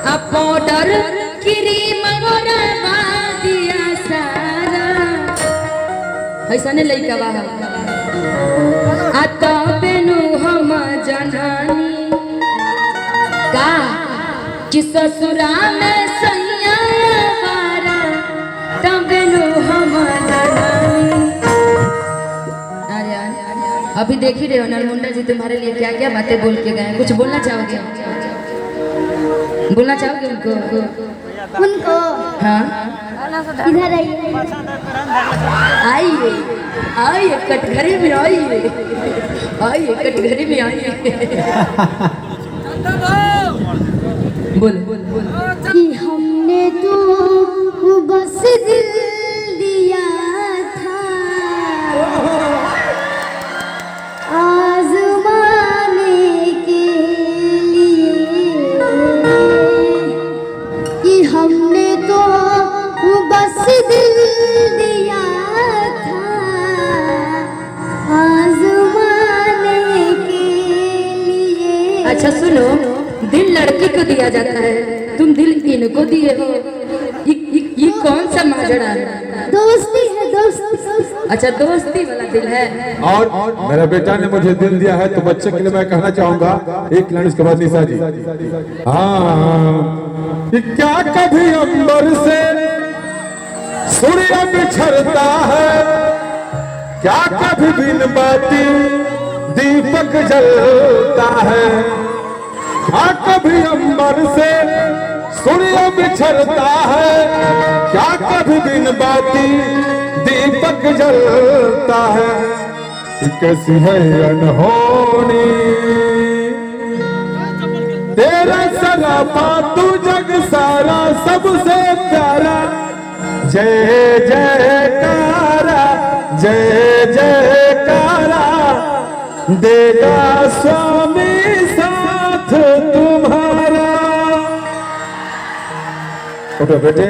अब powder cream Morwa दिया सारा ऐसा नहीं लइका बा आता बेनु हम जनानी का कि ससुरा में सैया वारा तबेनु हम जनानी। अभी देख ही रहे हो नरमुंडा जी तुम्हारे लिए क्या क्या बातें बोल के गए, कुछ बोलना चाहोगे? बोलना चाहोगे उनको? हाँ इधर आइए आइए कटघरे में आइए कटघरे में आइए। बोल कि हमने तो बस दिल दिया था आज़माने के लिए, कि हमने तो बस दिल दिया था आज़माने के लिए। अच्छा सुनो, दिल लड़की को दिया जाता है, तुम दिल इनको दिए हो, ये कौन सा माजरा है? दोस्ती है दोस्ती। अच्छा दोस्ती वाला दिल है। और मेरा बेटा ने मुझे दिल दिया है तो बच्चे के लिए मैं कहना चाहूंगा एक लाइन उसके बाद निशा जी। हाँ कि क्या कभी अंबर से सूर्य बिछड़ता है, क्या कभी बिन बाती दीपक जलता है, क्या कभी अंबर से सूर्य बिछड़ता है, क्या कभी बिन बाती दीपक जलता है, कैसी है अनहोनी तेरा सरापा तू जग सारा सबसे प्यारा, जय जयकारा जय जयकारा देगा स्वामी साथ तुम्हारा। बेटे